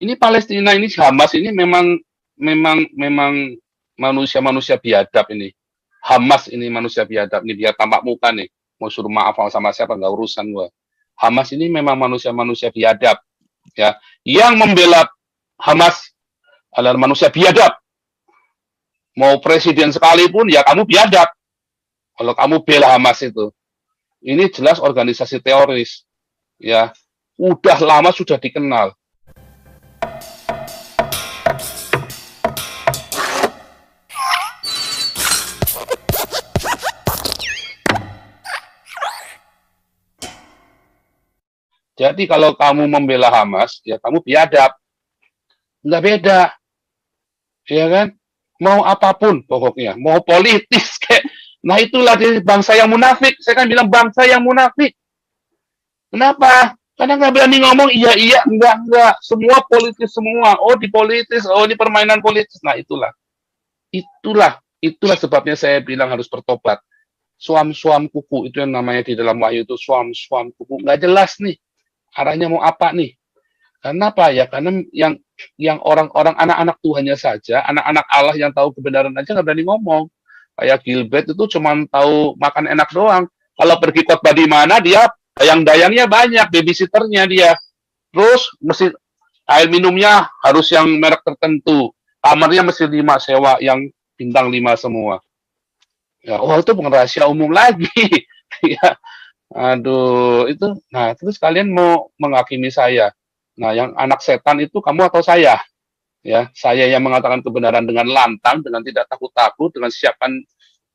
Ini Palestina ini Hamas ini memang manusia-manusia biadab ini. Hamas ini manusia biadab ini biar tampak muka nih. Mau suruh maaf sama siapa nggak urusan gua. Hamas ini memang manusia-manusia biadab ya. Yang membela Hamas adalah manusia biadab. Mau presiden sekalipun ya kamu biadab. Kalau kamu bela Hamas itu. Ini jelas organisasi teroris ya. Udah lama sudah dikenal. Jadi kalau kamu membela Hamas, ya kamu biadab. Nggak beda. Ya kan? Mau apapun pokoknya. Mau politis. Kayak. Nah itulah bangsa yang munafik. Saya kan bilang bangsa yang munafik. Kenapa? Karena nggak berani ngomong iya, enggak. Semua politis semua. Oh di politis, oh di permainan politis. Nah itulah sebabnya saya bilang harus bertobat. Suam-suam kuku itu yang namanya di dalam wahyu itu suam-suam kuku. Nggak jelas nih. Arahnya mau apa nih? Karena apa ya? Karena yang orang-orang anak-anak Tuhannya saja, anak-anak Allah yang tahu kebenaran aja nggak berani ngomong. Kayak Gilbert itu cuma tahu makan enak doang. Kalau pergi khotbah di mana dia dayang-dayangnya banyak, babysitternya dia. Terus mesti air minumnya harus yang merek tertentu. Kamarnya mesti 5 sewa yang bintang 5 semua. Ya, oh itu bukan rahasia umum lagi. Ya, aduh, itu. Nah, terus kalian mau menghakimi saya. Nah, yang anak setan itu kamu atau saya? Ya, saya yang mengatakan kebenaran dengan lantang, dengan tidak takut-takut, dengan siapkan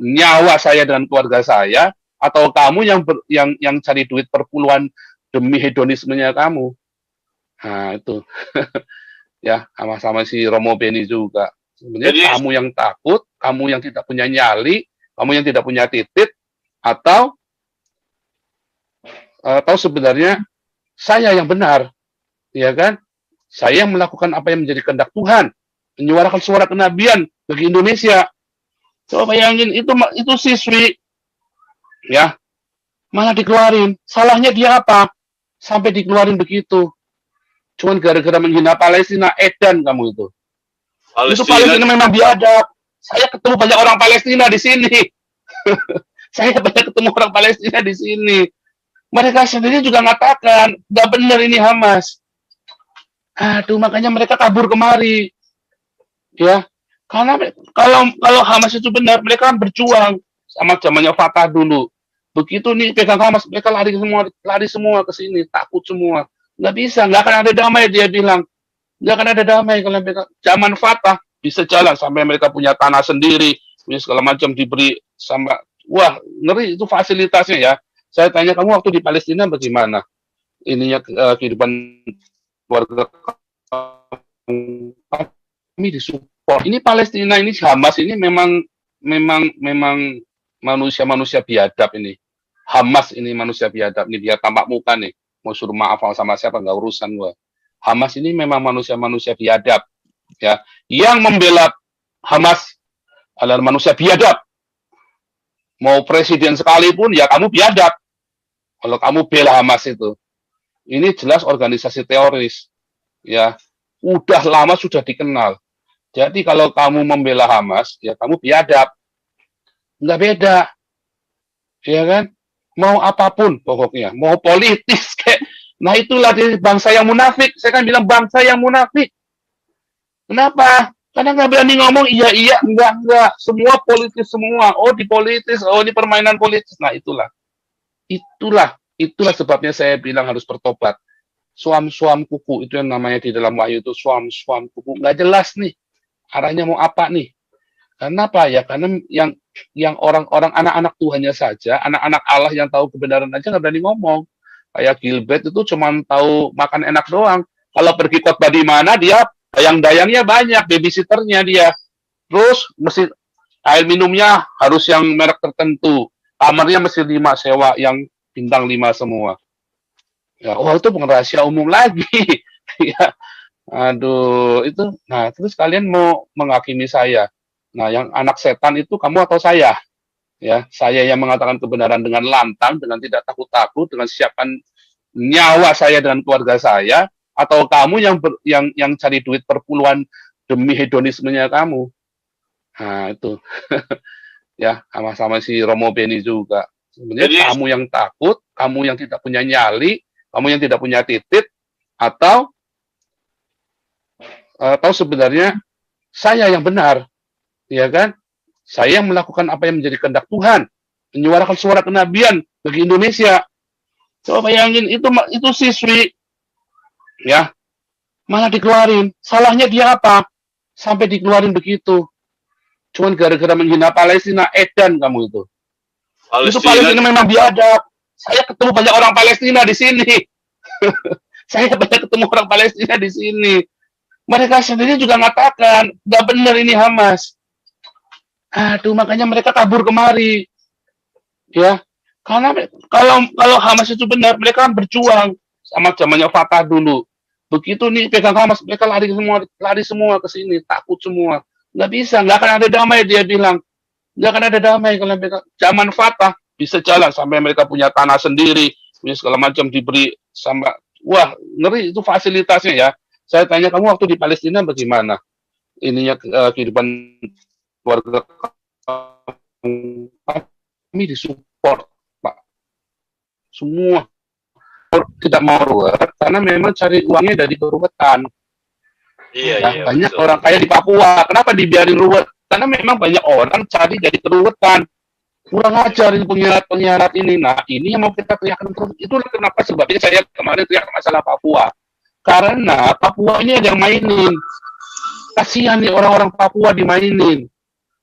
nyawa saya dan keluarga saya, atau kamu yang cari duit perpuluhan demi hedonismenya kamu. Nah, itu. Ya, sama-sama si Romo Beni juga. Sebenarnya kamu yang takut, kamu yang tidak punya nyali, kamu yang tidak punya titik, atau sebenarnya saya yang benar, ya kan? Saya yang melakukan apa yang menjadi kehendak Tuhan, menyuarakan suara kenabian bagi Indonesia. Coba bayangin itu siswi, ya, malah dikeluarin. Salahnya dia apa? Sampai dikeluarin begitu. Cuman gara-gara menghina Palestina, edan kamu itu. Itu Palestina memang biadab. Saya ketemu banyak orang Palestina di sini. Saya banyak ketemu orang Palestina di sini. Mereka sendiri juga mengatakan, nggak benar ini Hamas. Aduh, makanya mereka kabur kemari. Ya, karena kalau Hamas itu benar, mereka kan berjuang sama zamannya Fatah dulu. Begitu nih pegang Hamas, mereka lari semua ke sini, takut semua. Nggak bisa, nggak akan ada damai dia bilang. Nggak akan ada damai kalau mereka zaman Fatah bisa jalan sampai mereka punya tanah sendiri, punya segala macam diberi sama. Wah, ngeri itu fasilitasnya ya. Saya tanya kamu waktu di Palestina bagaimana? Ininya kehidupan keluarga kami disupport. Ini Palestina ini Hamas ini memang manusia-manusia biadab ini. Hamas ini manusia biadab ini biar tampak muka nih. Mau suruh maaf sama siapa nggak urusan gua. Hamas ini memang manusia-manusia biadab ya. Yang membela Hamas adalah manusia biadab. Mau presiden sekalipun ya kamu biadab. Kalau kamu bela Hamas itu. Ini jelas organisasi teroris ya. Udah lama sudah dikenal. Jadi kalau kamu membela Hamas ya kamu biadab. Nggak beda. Ya kan? Mau apapun pokoknya, mau politis kayak. Nah itulah bangsa yang munafik. Saya kan bilang bangsa yang munafik. Kenapa? Karena nggak berani ngomong iya, enggak. Semua politis semua. Oh di politis, oh di permainan politis. Nah itulah sebabnya saya bilang harus bertobat. Suam-suam kuku itu yang namanya di dalam wahyu itu suam-suam kuku. Nggak jelas nih. Arahnya mau apa nih? Karena apa ya? Karena yang orang-orang anak-anak Tuhannya saja, anak-anak Allah yang tahu kebenaran aja nggak berani ngomong. Kayak Gilbert itu cuma tahu makan enak doang. Kalau pergi khotbah di mana dia dayang-dayangnya banyak, babysitternya dia. Terus mesti air minumnya harus yang merek tertentu. Kamarnya mesti 5 sewa yang bintang 5 semua. Ya, oh itu bukan rahasia umum lagi. Ya, aduh itu. Nah terus kalian mau menghakimi saya. Nah yang anak setan itu kamu atau saya? Ya, saya yang mengatakan kebenaran dengan lantang, dengan tidak takut-takut, dengan siapkan nyawa saya dan keluarga saya, atau kamu yang cari duit perpuluhan demi hedonismenya kamu. Nah, itu ya sama-sama si Romo Beni juga. Sebenarnya Jadi kamu yang takut, kamu yang tidak punya nyali, kamu yang tidak punya titik, atau sebenarnya saya yang benar, ya kan? Saya yang melakukan apa yang menjadi kehendak Tuhan, menyuarakan suara kenabian bagi Indonesia. Coba bayangin itu siswi, ya malah dikeluarin. Salahnya dia apa? Sampai dikeluarin begitu. Cuman gara-gara menghina Palestina, edan kamu itu. Itu Palestina Palestina memang biadab. Saya ketemu banyak orang Palestina di sini. Saya banyak ketemu orang Palestina di sini. Mereka sendiri juga mengatakan, nggak benar ini Hamas. Aduh, makanya mereka kabur kemari. Ya, karena kalau Hamas itu benar, mereka kan berjuang sama zamannya Fatah dulu. Begitu nih pegang Hamas, mereka lari semua ke sini, takut semua. Nggak bisa, nggak akan ada damai, dia bilang. Nggak akan ada damai kalau mereka zaman Fatah bisa jalan sampai mereka punya tanah sendiri, punya segala macam diberi sama. Wah, ngeri itu fasilitasnya ya. Saya tanya kamu waktu di Palestina bagaimana? Ininya kehidupan keluarga kami disupport, Pak. Semua tidak mau ruwet karena memang cari uangnya dari keruwetan. iya Ya, iya banyak betul. orang kaya di Papua. Kenapa dibiarin ruwet? Karena memang banyak orang cari dari keruwetan. Kurang ajar ini pengkhianat ini. Nah, ini yang mau kita teriakkan terus. Itulah kenapa sebabnya saya kemarin teriak masalah Papua. Karena Papua ini ada yang mainin. Kasihan nih orang-orang Papua dimainin.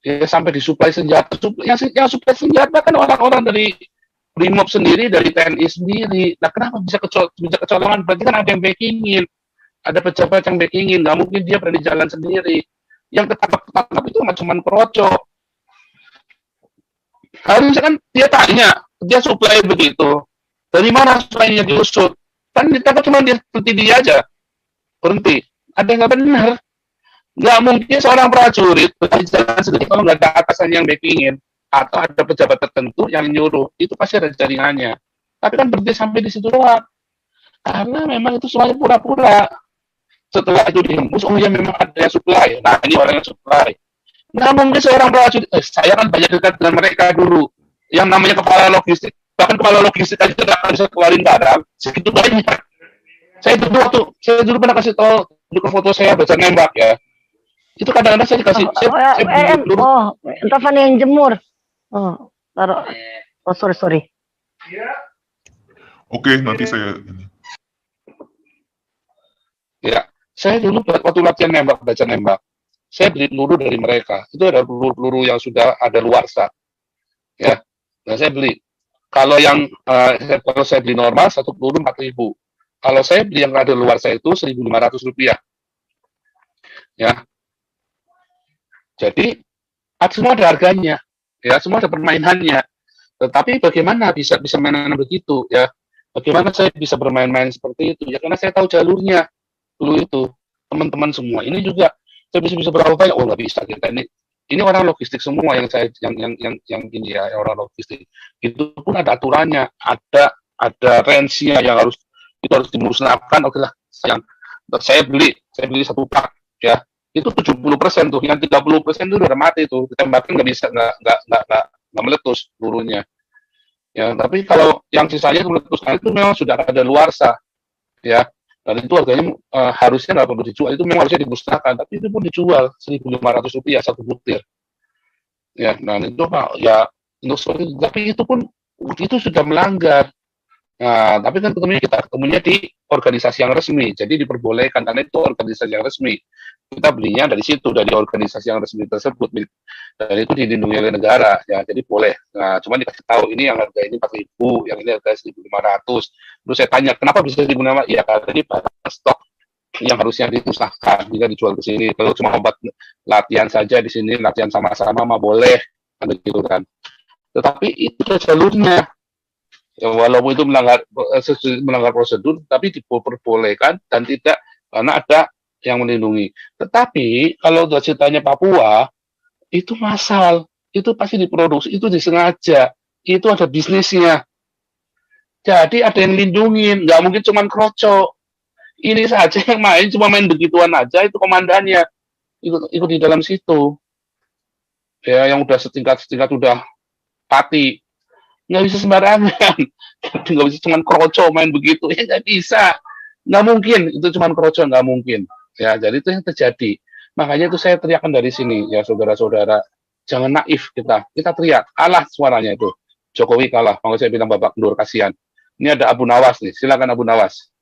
Ya, sampai disuplai senjata. Yang suplai senjata kan orang-orang dari Brimob sendiri, dari TNI sendiri. Nah, kenapa bisa kecolongan? Berarti kan ada yang backingin. Ada pejabat yang backingin. Nggak mungkin dia berani jalan sendiri. Yang ketangkap itu cuma kroco. Harusnya kan dia tanya, dia supply begitu. Dari mana supply-nya diusut? Kan ditangkap cuma dia berhenti dia aja. Berhenti. Ada yang nggak benar. Nggak mungkin seorang prajurit berjalan sendiri kalau nggak ada atasan yang backingin atau ada pejabat tertentu yang nyuruh. Itu pasti ada jaringannya. Tapi kan berhenti sampai di situ doang. Karena memang itu semuanya pura-pura. Setelah itu dihembus, oh ya memang ada yang supply. Nah, ini orang yang supply. Nah, mungkin seorang prajurit, saya kan banyak dekat dengan mereka dulu. Yang namanya kepala logistik, bahkan kepala logistik aja tidak bisa keluarin barang, segitu banyak. Saya dulu pernah kasih tahu di foto saya baca nembak ya. Itu kadang-kadang saya dikasih, entah mana yang jemur. Oh, taruh. Oh, sorry. Oke, nanti saya Ya, saya dulu waktu latihan nembak, baca nembak. Saya beli peluru dari mereka. Itu ada peluru yang sudah ada luarsa. Ya, nah saya beli. Kalau kalau saya beli normal, satu peluru 4.000. Kalau saya beli yang ada luarsa itu 1.500 rupiah. Ya, jadi semua ada harganya. Ya, semua ada permainannya. Tetapi bagaimana bisa mainan begitu? Ya, bagaimana saya bisa bermain-main seperti itu? Ya, karena saya tahu jalurnya dulu itu. Teman-teman semua. Ini juga saya bisa berapa banyak, oh nggak bisa kita ini orang logistik semua yang ini ya orang logistik itu pun ada aturannya, ada range-nya yang harus dimusnahkan. Oke lah, saya beli satu pak ya, itu 70% tuh, yang 30% itu udah mati tuh, ditembakin nggak bisa, nggak meletus pelurunya ya. Tapi kalau yang sisanya meletus, itu memang sudah ada luarsa ya. Dan itu harganya harusnya nggak perlu dijual, itu memang harusnya dimusnahkan, tapi itu pun dijual 1.500 rupiah satu butir. Ya, nah itu Pak, ya tapi itu pun itu sudah melanggar. Nah, tapi kan ketemunya di organisasi yang resmi, jadi diperbolehkan karena itu organisasi yang resmi. Kita belinya dari situ, dari organisasi yang resmi tersebut, dan itu dilindungi oleh negara, ya jadi boleh. Nah, cuma dikasih tahu ini yang harga ini 4.000, yang ini harga 1.500. Terus saya tanya, kenapa bisa 1.500? Ya karena ini barang stok yang harusnya dimusnahkan, jika dijual ke sini. Kalau cuma obat latihan saja di sini, latihan sama-sama mah boleh, kan begitu kan. Tetapi itu jalurnya. Ya, walaupun itu melanggar prosedur, tapi diperbolehkan dan tidak karena ada yang melindungi. Tetapi kalau ceritanya Papua, itu massal, itu pasti diproduksi, itu disengaja, itu ada bisnisnya. Jadi ada yang lindungin, nggak mungkin cuma kroco. Ini saja yang main cuma main begituan aja itu komandannya ikut di dalam situ. Ya yang udah setingkat udah pati nggak bisa sembarangan. Nggak bisa cuma kroco main begitu ya nggak bisa, nggak mungkin itu cuma kroco, nggak mungkin ya. Jadi itu yang terjadi, makanya itu saya teriakan dari sini ya saudara-saudara, jangan naif, kita teriak kalah suaranya itu, Jokowi kalah. Makanya saya bilang Bapak Nur kasihan, ini ada Abu Nawas nih, silakan Abu Nawas.